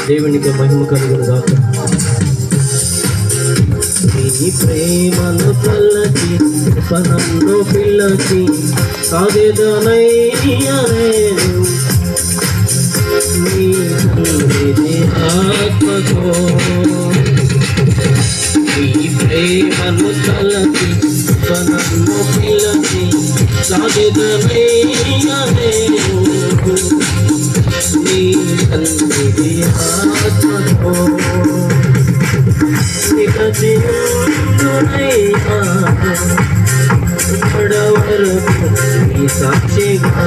దేవునికి మహిమ కలుగును గాక. నీ ప్రేమను తలచి పనంలో పిల్లచి సాగేదనయ్యా నేను నీ ఆత్మతో. నీ ప్రేమను తలచి పనంలో పిల్లచి సాగేదనయ్యా నేను నీ తండ్రి ఆత్మతో. వరకు నీ సాక్షిగా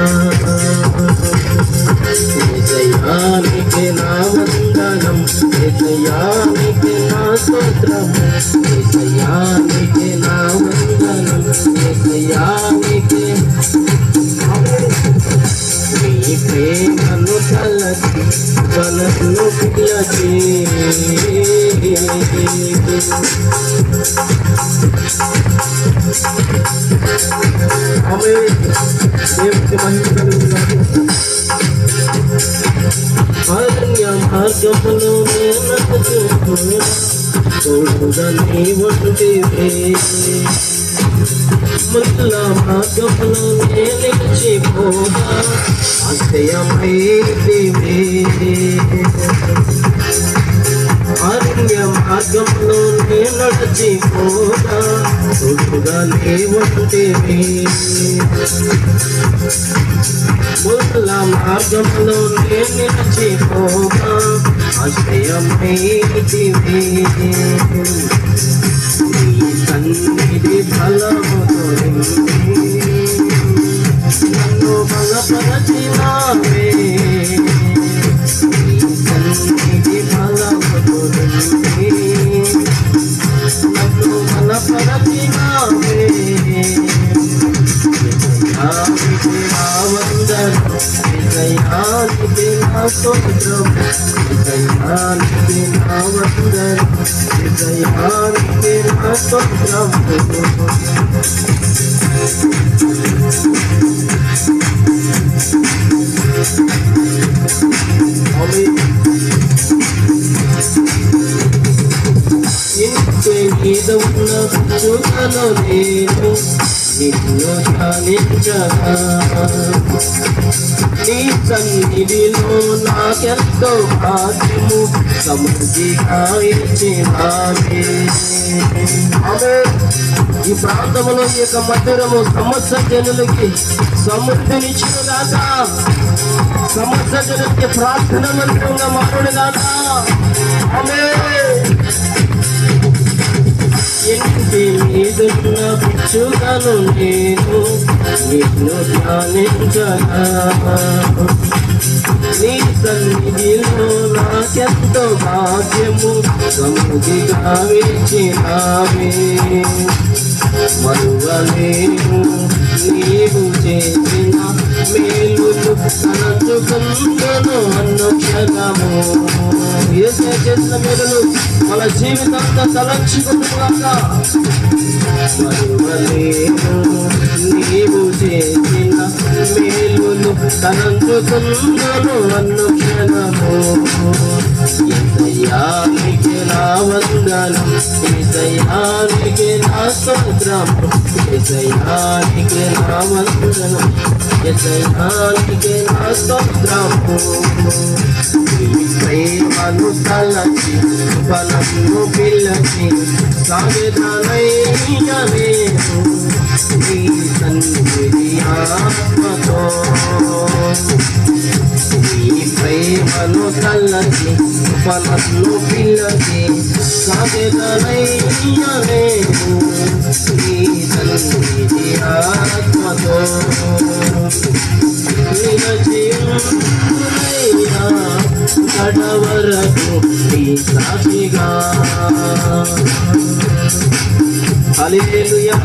ఏసయ్యానికి నా వందనం, ఏసయ్యానికి నా స్తోత్రం, ఏసయ్యానికి నా వందనం, ఏసయ్యానికి. నీ ప్రేమను తలచి మనసును పిలచి దేవునికి మహిమ కలుగును. అరణ్య మార్గములో తోడుగా నీ వంటివే, ముల్ల మార్గములో నిలిచిపోగా ఆశ్రయమైతివే. అరణ్య మార్గంలో నడిచిపోగా తోడుగా నీ వంటివే, ముల్ల మార్గంలో నిలిచిపోగా ఆశ్రయమైతివే. నీ సన్నిధి బలముతో నన్ను బలపరచినావే, నీ సన్నిధి బలముతో నన్ను బలపరచినావే. ఏసయ్యానికి నా వందనం, ఏసయ్యానికి నా స్తోత్రం, ఏసయ్యానికి నా వందనం, ఏసయ్యానికి నా స్తోత్రం. ఇంటి మీద ఉన్న చుట్టలో నేను నిన్ను ధ్యానించగా, నీ సన్నిధిలో నాకెంతో భాగ్యము సమృద్ధిగా ఇచ్చినావే. ఈ ప్రాంతంలో ఈ యొక్క మధురము సమస్త జనులకి సమృద్ధినిచ్చిన దాకా, సమస్త జనులకి ప్రార్థన మంత్రంగా మారుడు దాకా. ఇంటి మీదున్న పిచ్చుకను నేను నిన్ను ధ్యానించగా, నీ సన్నిధిలో నాకెంతో భాగ్యము సమృద్ధిగా ఇచ్చినావే. మరువలేను నీవు చేసిన మేలును తలంచుకుందును అనుక్షణము. యేసయ్య చేసిన మేలులు మన జీవితంతో తలంచుకుంటున్నాక. మరువలేను నీవు చేసిన మేలును తలంచుకుందును అనుక్షణము. ఏసయ్యానికి నా వందనం, ఏసయ్యానికి నా స్తోత్రం, ఏసయ్యానికి నా వందనం, ఏసయ్యానికి నా స్తోత్రం. నీ ప్రేమను తలచి బలమును పిలచి సాగేదనయ్యా నేను నీ సన్నిధి ఆత్మతో. నీ ప్రేమను తలచి బలమును పిలచి సాగేదనయ్యా నేను నీ సన్నిధి ఆత్మతో. కడవరకు నీ సాక్షిగా. హల్లెలూయా.